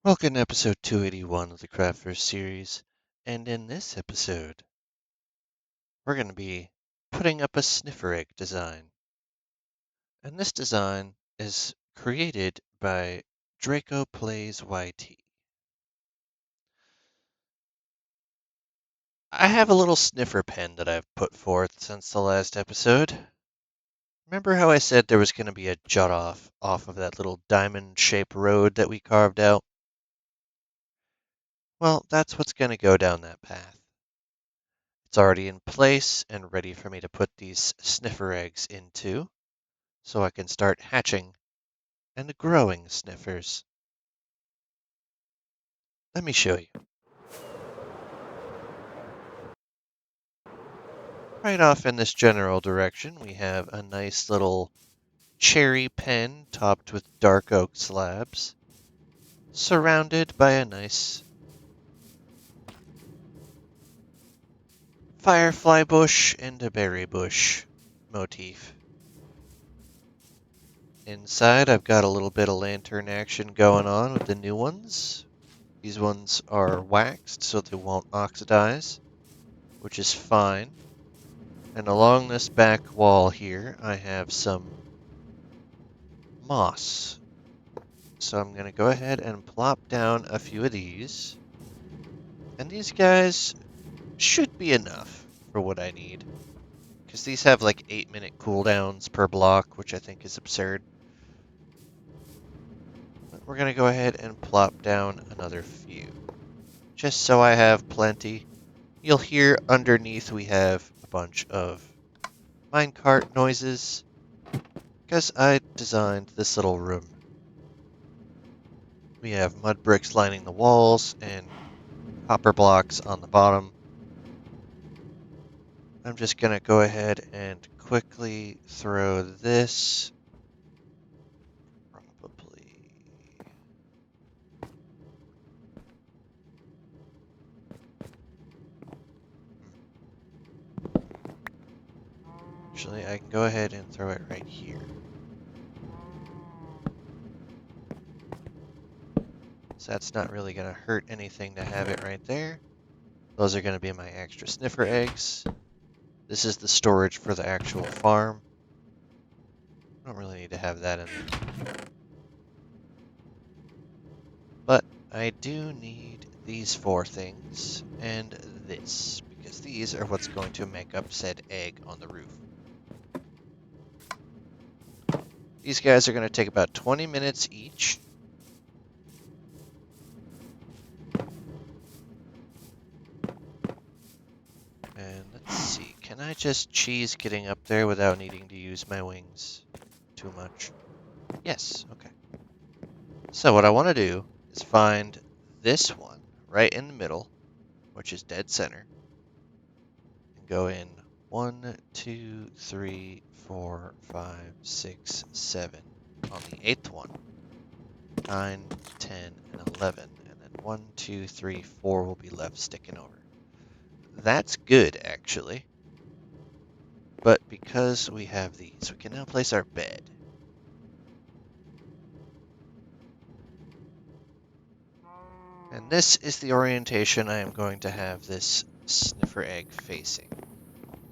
Welcome to episode 281 of the Craftverse series, and in this episode, we're going to be putting up a sniffer egg design. And this design is created by Draco Plays YT. I have a little sniffer pen that I've put forth since the last episode. Remember how I said there was going to be a jut off of that little diamond-shaped road that we carved out? Well, that's what's going to go down that path. It's already in place and ready for me to put these sniffer eggs into, so I can start hatching and growing sniffers. Let me show you. Right off in this general direction, we have a nice little cherry pen topped with dark oak slabs, surrounded by a nice firefly bush and a berry bush motif. Inside, I've got a little bit of lantern action going on with the new ones. These ones are waxed so they won't oxidize, which is fine. And along this back wall here, I have some moss. So I'm going to go ahead and plop down a few of these. And these guys should be enough for what I need. Because these have like 8-minute cooldowns per block, which I think is absurd. But we're going to go ahead and plop down another few. Just so I have plenty. You'll hear underneath we have a bunch of minecart noises. Because I designed this little room. We have mud bricks lining the walls and copper blocks on the bottom. I'm just going to go ahead and quickly throw this. Probably. Actually, I can go ahead and throw it right here. So that's not really going to hurt anything to have it right there. Those are going to be my extra sniffer eggs. This is the storage for the actual farm. I don't really need to have that in there. But I do need these 4 things and this, because these are what's going to make up said egg on the roof. These guys are going to take about 20 minutes each. And let's see, can I just cheese getting up there without needing to use my wings too much? Yes, okay. So what I want to do is find this one right in the middle, which is dead center, and go in 1, 2, 3, 4, 5, 6, 7 on the 8th one, 9, 10, and 11, and then 1, 2, 3, 4 will be left sticking over. That's good, actually. But because we have these, we can now place our bed. And this is the orientation I am going to have this sniffer egg facing.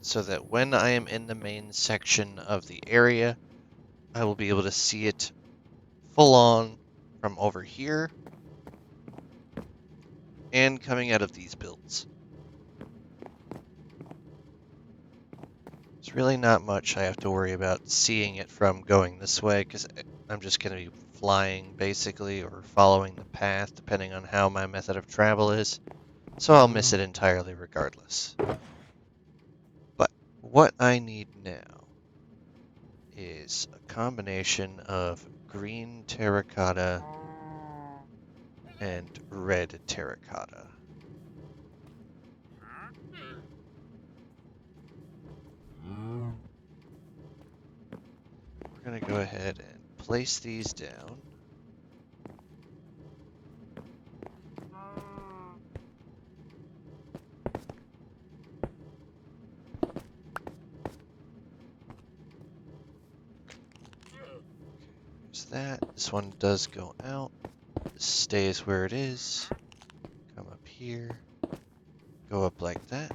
So that when I am in the main section of the area, I will be able to see it full on from over here and coming out of these builds. There's really not much I have to worry about seeing it from going this way, because I'm just going to be flying, basically, or following the path, depending on how my method of travel is. So I'll miss it entirely regardless. But what I need now is a combination of green terracotta and red terracotta. We're going to go ahead and place these down. There's that. This one does go out. This stays where it is. Come up here. Go up like that.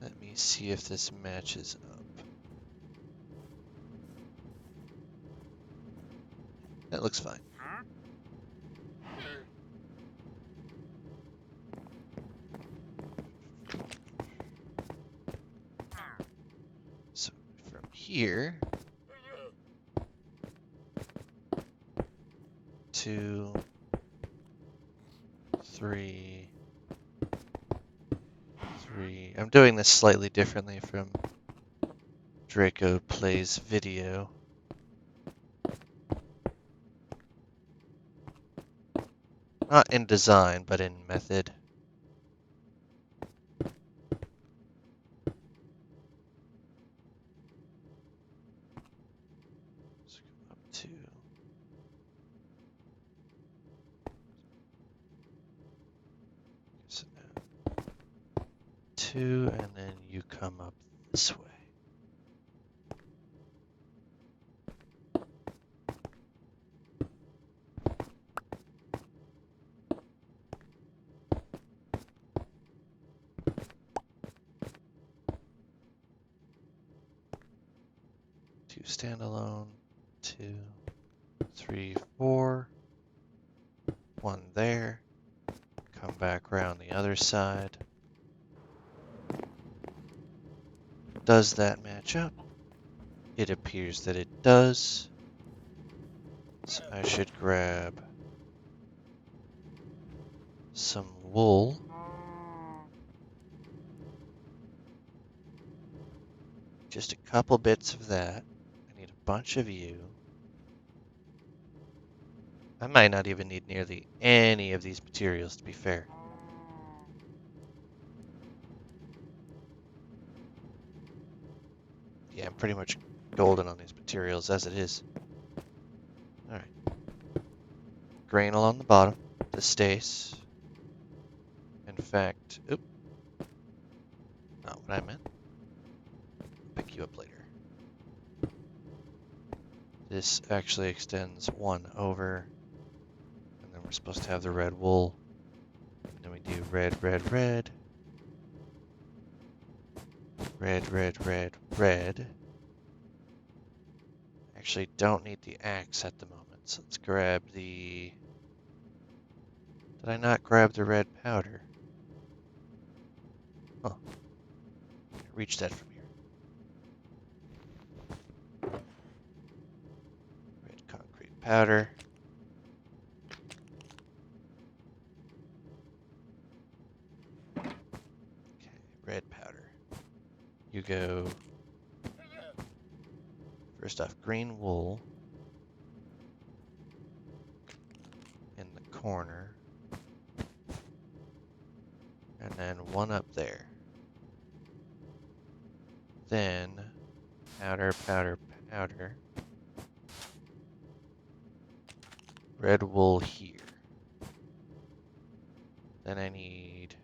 Let me see if this matches up. That looks fine. So from here, 2, 3, 3. I'm doing this slightly differently from Draco Plays video. Not in design, but in method. Let's go up to... So now 2, and then you come up this way. Two standalone, 2, 3, 4. 1 there. Come back around the other side. Does that match up? It appears that it does. So I should grab some wool. Just a couple bits of that. I need a bunch of you. I might not even need nearly any of these materials, to be fair. Yeah, I'm pretty much golden on these materials as it is. Alright. Grain along the bottom. This stays. In fact, oop. Not what I meant. Pick you up later. This actually extends 1 over. And then we're supposed to have the red wool. And then we do red, red, red. Red, red, red, red. Actually don't need the axe at the moment, so let's grab the... Did I not grab the red powder? Huh. Reach that from here. Red concrete powder. Okay, red powder. You go... First off, green wool. In the corner. And then 1 up there. Then, powder, powder, powder. Red wool here. Then I need...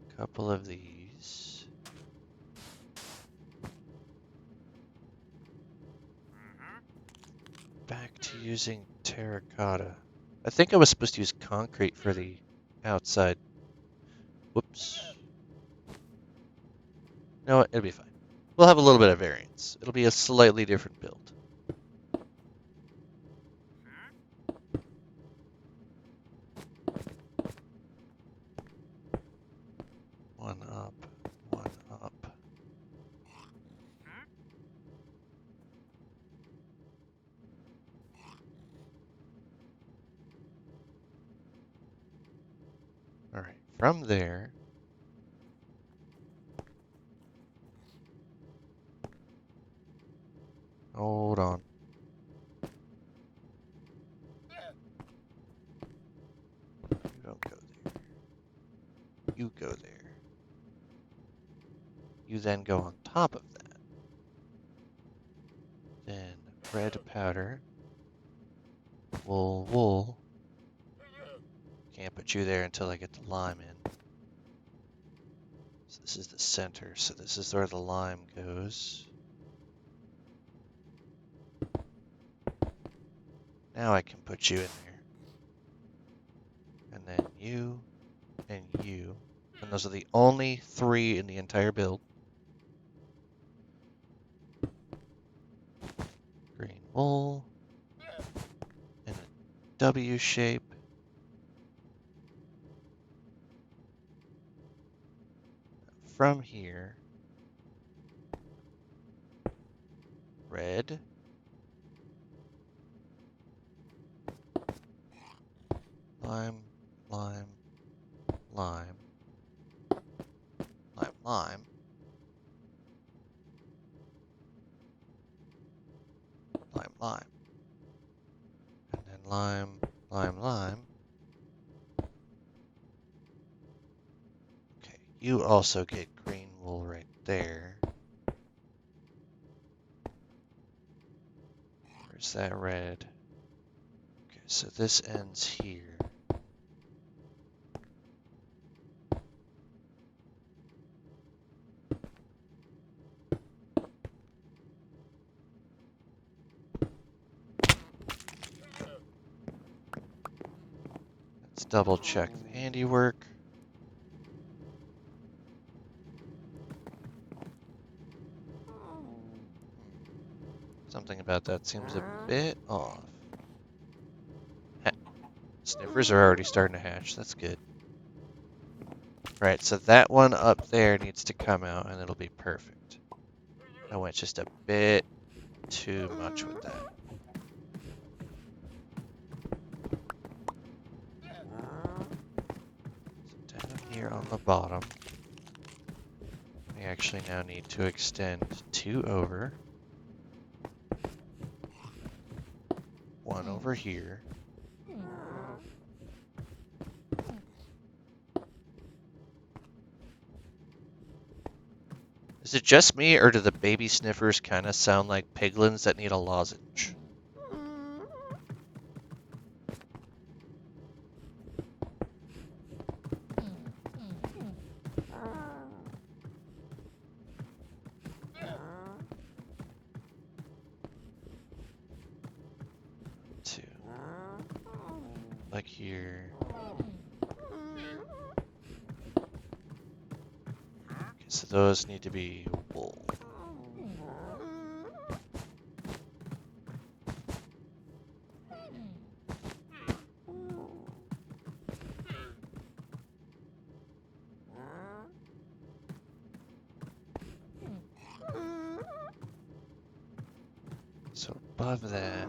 a couple of these. Back to using terracotta. I think I was supposed to use concrete for the outside. Whoops. You know what? It'll be fine. We'll have a little bit of variance. It'll be a slightly different build. One up, 1 up. All right, from there, hold on. You don't go there. You go there. You then go on top of that. Then red powder. Wool, wool. Can't put you there until I get the lime in. So this this is the center, so this is where the lime goes. Now I can put you in there. And then you, and you. And those are the only 3 in the entire build. Green wool. In a W shape. From here, red. Lime, lime, lime. Lime, lime. Lime, lime. And then lime, lime, lime. Okay, you also get green wool right there. Where's that red? Okay, so this ends here. Let's double check the handiwork. Something about that seems a bit off. Sniffers are already starting to hatch. That's good. Right, so that one up there needs to come out and it'll be perfect. I went just a bit too much with that. So down here on the bottom, we actually now need to extend 2 over. 1 over here. Is it just me, or do the baby sniffers kind of sound like piglins that need a lozenge? Two. Like here. Okay, so those need to be wool. So above that,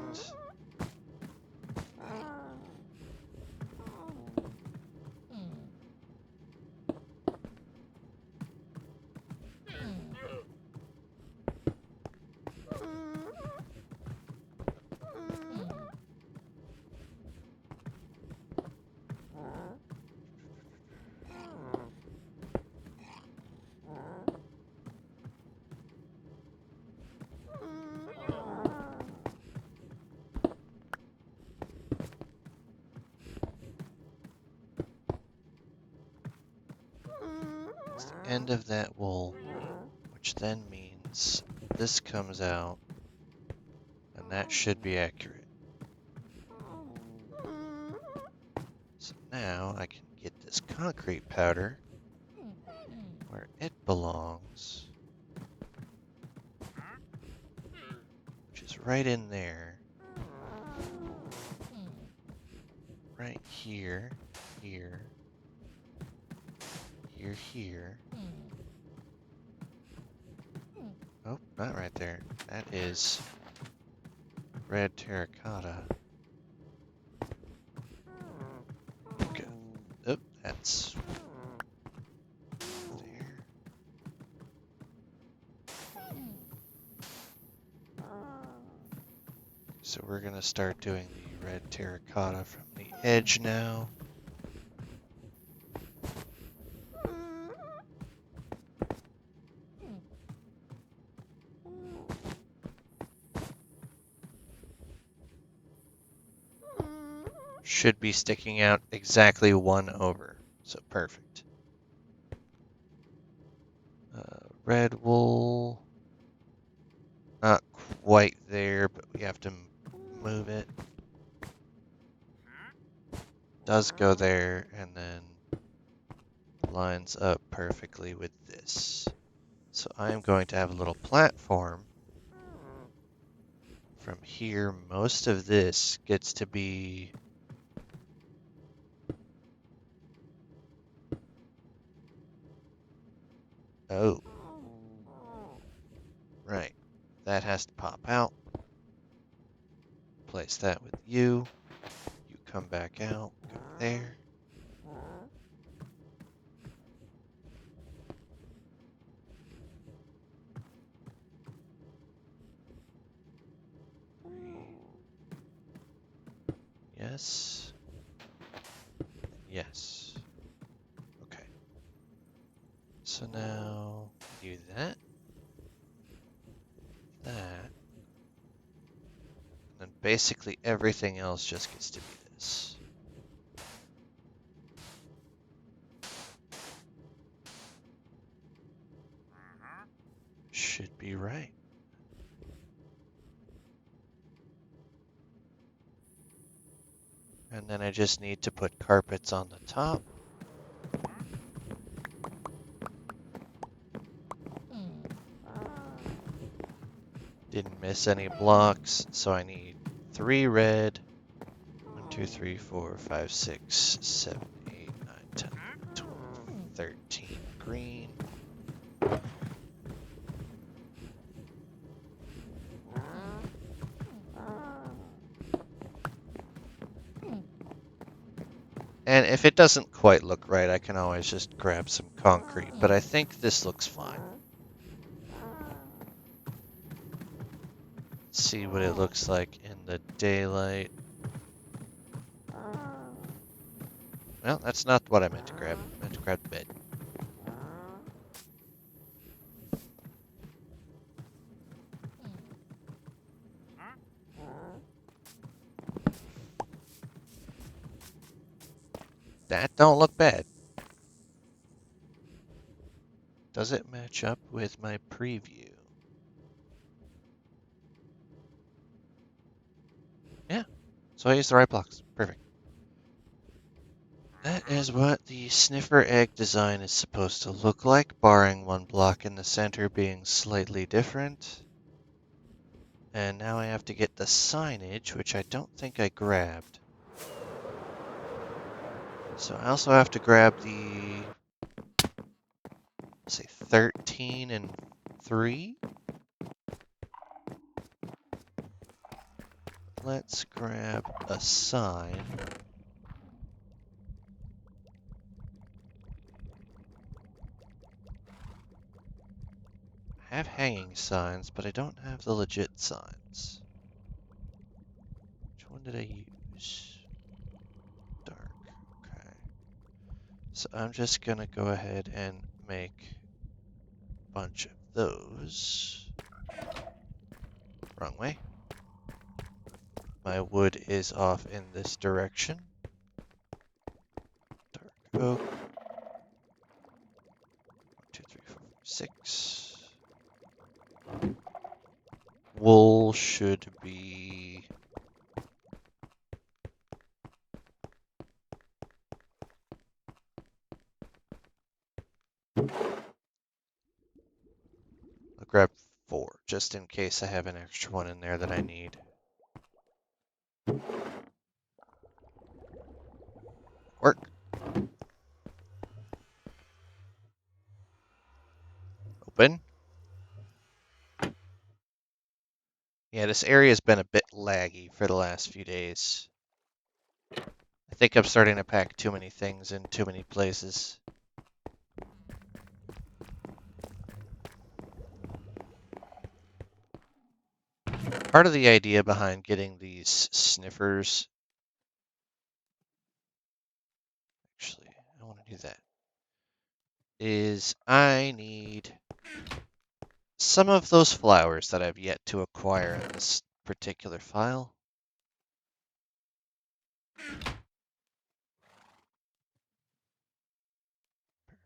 it's the end of that wool, which then means this comes out, and that should be accurate. So now I can get this concrete powder where it belongs, which is right in there, right here, here, here, here. Oh, not right there. That is red terracotta. Okay. Oh, that's there. So we're gonna start doing the red terracotta from the edge now. Should be sticking out exactly 1 over, so perfect. red wool. Not quite there, but we have to move it. Does go there, and then lines up perfectly with this. So I'm going to have a little platform. From here, most of this gets to be... Oh. Right. That has to pop out. Place that with you. You come back out. Go there. Yes. Yes. Okay. So now do that. That. And then basically everything else just gets to be this. Should be right. And then I just need to put carpets on the top. Didn't miss any blocks, so I need 3 red. 1, 2, 3, 4, 5, 6, 7, 8, 9, 10, 12, 13 green. And if it doesn't quite look right, I can always just grab some concrete, but I think this looks fine. Let's see what it looks like in the daylight. Well, that's not what I meant to grab. I meant to grab the bed. That don't look bad. Does it match up with my preview? Yeah, so I used the right blocks. Perfect. That is what the sniffer egg design is supposed to look like, barring one block in the center being slightly different. And now I have to get the signage, which I don't think I grabbed. So I also have to grab the, let's say, 13 and 3. Let's grab a sign. I have hanging signs, but I don't have the legit signs. Which one did I use? Dark. Okay. So I'm just going to go ahead and make a bunch of those. Wrong way. My wood is off in this direction. Dark oak. 1, 2, 3, 4, 5, 6. Wool should be... I'll grab 4, just in case I have an extra one in there that I need. Work. Open. Yeah, this area's been a bit laggy for the last few days. I think I'm starting to pack too many things in too many places. Part of the idea behind getting these sniffers... Actually, I want to do that. Is I need some of those flowers that I've yet to acquire in this particular file.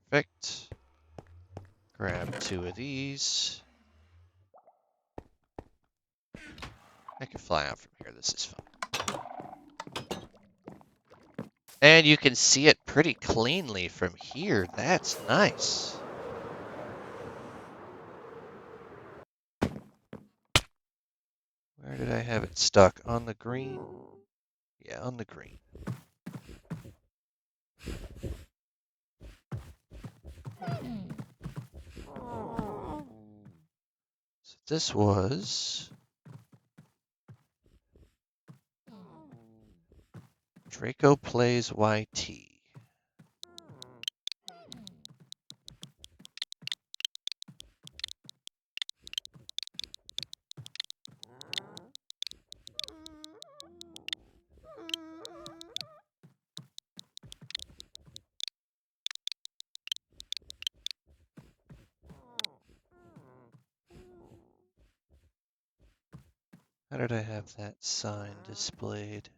Perfect. Grab 2 of these. I can fly out from here. This is fun. And you can see it pretty cleanly from here. That's nice. Where did I have it stuck? On the green? Yeah, on the green. So this was Draco Plays YT. How did I have that sign displayed?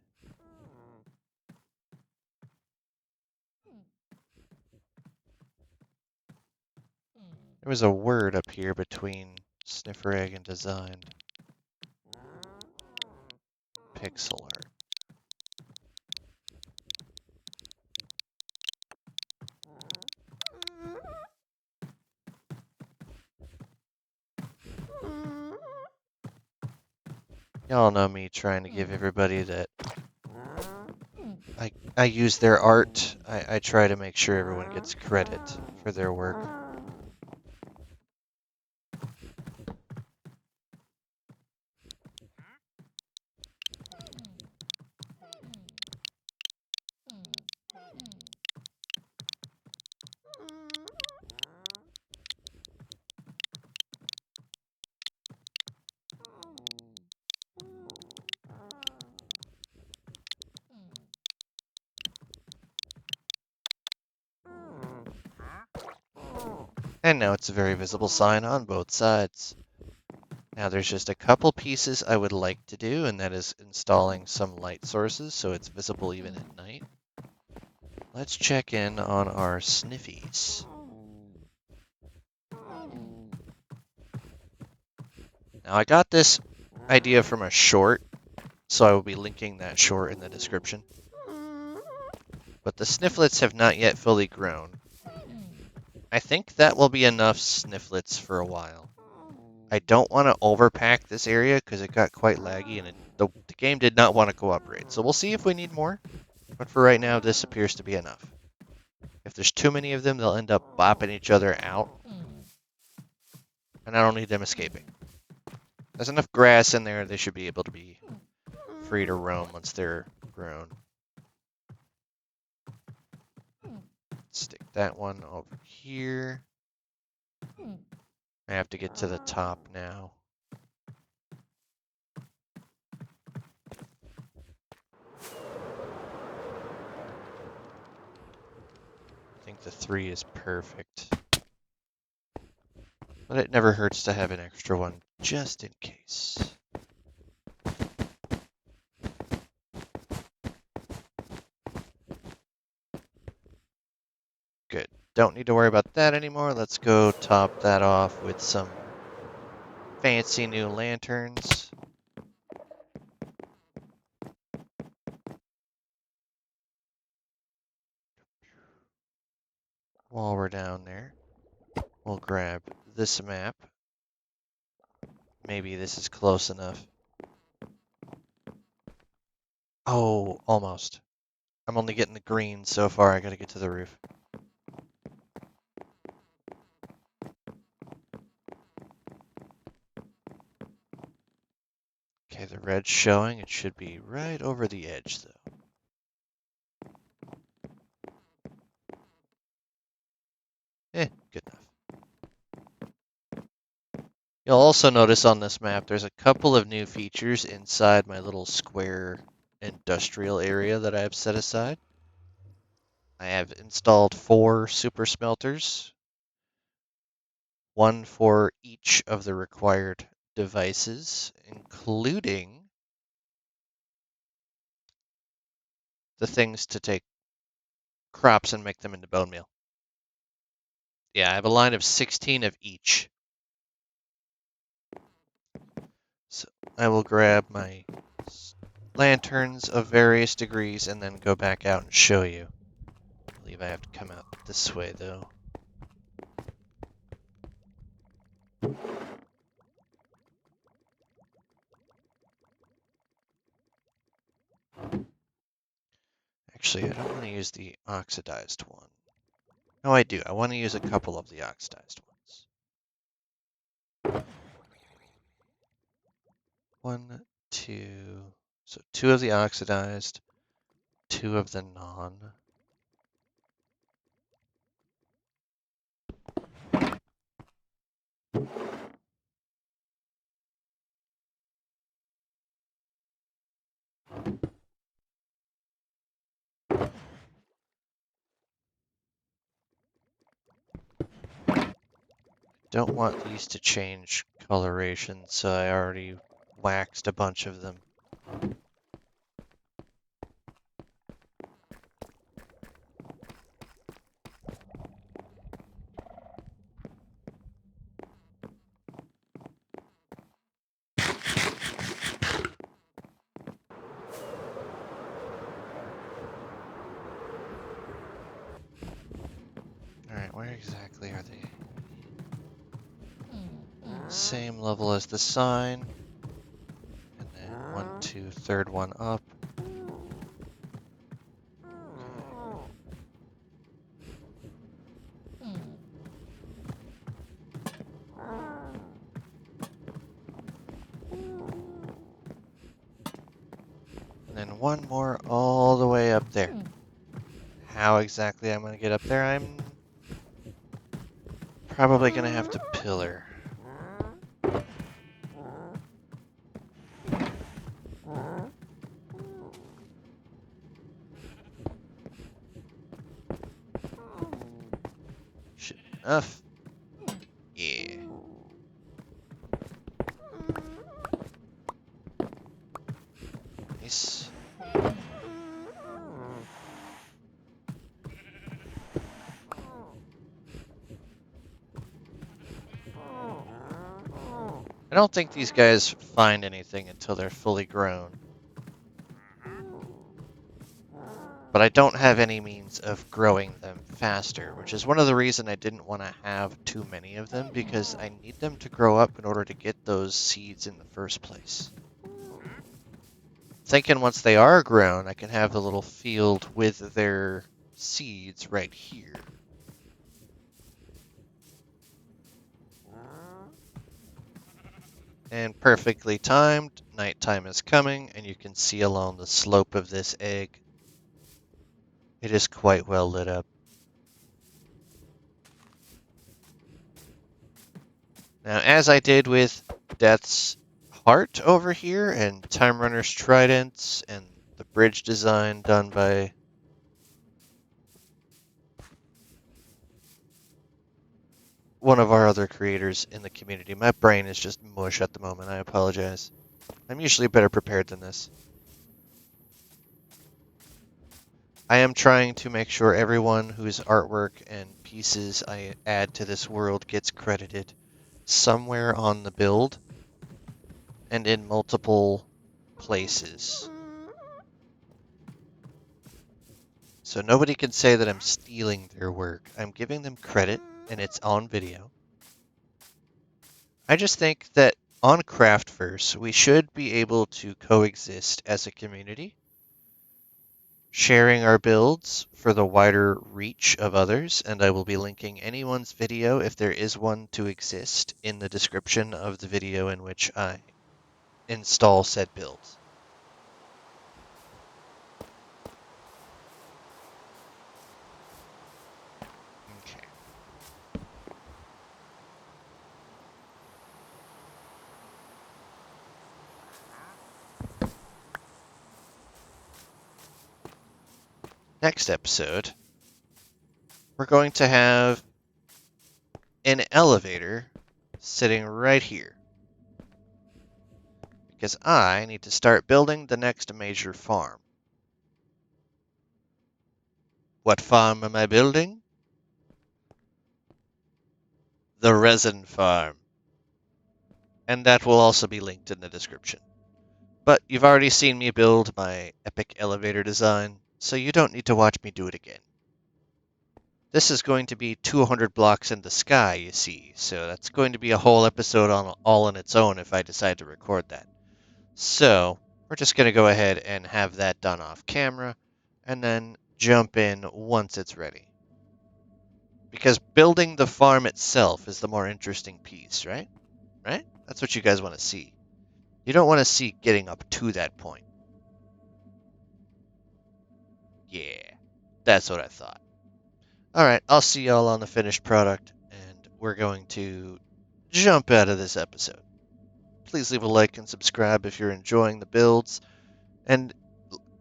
There was a word up here between Sniffer Egg and Designed. Pixel Art. Y'all know me trying to give everybody that I use their art. I try to make sure everyone gets credit for their work. And now it's a very visible sign on both sides. Now there's just a couple pieces I would like to do, and that is installing some light sources so it's visible even at night. Let's check in on our sniffies. Now I got this idea from a short, so I will be linking that short in the description. But the snifflets have not yet fully grown. I think that will be enough snifflets for a while. I don't want to overpack this area because it got quite laggy and the game did not want to cooperate. So we'll see if we need more. But for right now, this appears to be enough. If there's too many of them, they'll end up bopping each other out. And I don't need them escaping. There's enough grass in there, they should be able to be free to roam once they're grown. Stick that one over here. I have to get to the top now. I think the 3 is perfect. But it never hurts to have an extra one, just in case. Good. Don't need to worry about that anymore. Let's go top that off with some fancy new lanterns. While we're down there, we'll grab this map. Maybe this is close enough. Oh, almost. I'm only getting the green so far. I gotta get to the roof. Okay, the red's showing. It should be right over the edge, though. Good enough. You'll also notice on this map there's a couple of new features inside my little square industrial area that I have set aside. I have installed 4 super smelters, one for each of the required devices, including the things to take crops and make them into bone meal. Yeah, I have a line of 16 of each. So I will grab my lanterns of various degrees and then go back out and show you. I believe I have to come out this way, though. Actually, I don't want to use the oxidized one. No, I do. I want to use a couple of the oxidized ones. 1, 2. So 2 of the oxidized, 2 of the non. Don't want these to change coloration, so I already waxed a bunch of them. Alright, where exactly are they? Same level as the sign. And then 1, 2, third one up. And then one more all the way up there. How exactly I'm going to get up there, I'm probably going to have to pillar. Should be enough. Yeah. Nice. I don't think these guys find anything until they're fully grown. But I don't have any means of growing them faster, which is one of the reasons I didn't want to have too many of them, because I need them to grow up in order to get those seeds in the first place. Thinking once they are grown, I can have the little field with their seeds right here. And perfectly timed, nighttime is coming, and you can see along the slope of this egg, it is quite well lit up. Now, as I did with Death's Heart over here, and Time Runner's Tridents, and the bridge design done by one of our other creators in the community. My brain is just mush at the moment, I apologize. I'm usually better prepared than this. I am trying to make sure everyone whose artwork and pieces I add to this world gets credited somewhere on the build and in multiple places. So nobody can say that I'm stealing their work. I'm giving them credit, and it's on video. I just think that on Craftverse, we should be able to coexist as a community, sharing our builds for the wider reach of others, and I will be linking anyone's video, if there is one to exist, in the description of the video in which I install said builds. Okay. Next episode, we're going to have an elevator sitting right here, because I need to start building the next major farm. What farm am I building? the resin farm. And that will also be linked in the description. But you've already seen me build my epic elevator design, so you don't need to watch me do it again. This is going to be 200 blocks in the sky, you see, so that's going to be a whole episode all on its own if I decide to record that. So, we're just going to go ahead and have that done off camera, and then jump in once it's ready. Because building the farm itself is the more interesting piece, right? Right? That's what you guys want to see. You don't want to see getting up to that point. Yeah, that's what I thought. Alright, I'll see y'all on the finished product, and we're going to jump out of this episode. Please leave a like and subscribe if you're enjoying the builds, and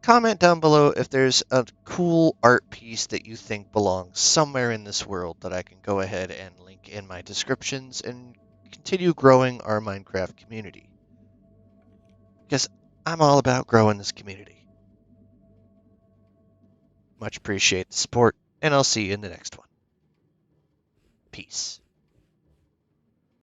comment down below if there's a cool art piece that you think belongs somewhere in this world that I can go ahead and link in my descriptions and continue growing our Minecraft community. Because I'm all about growing this community. Much appreciate the support, and I'll see you in the next one. Peace.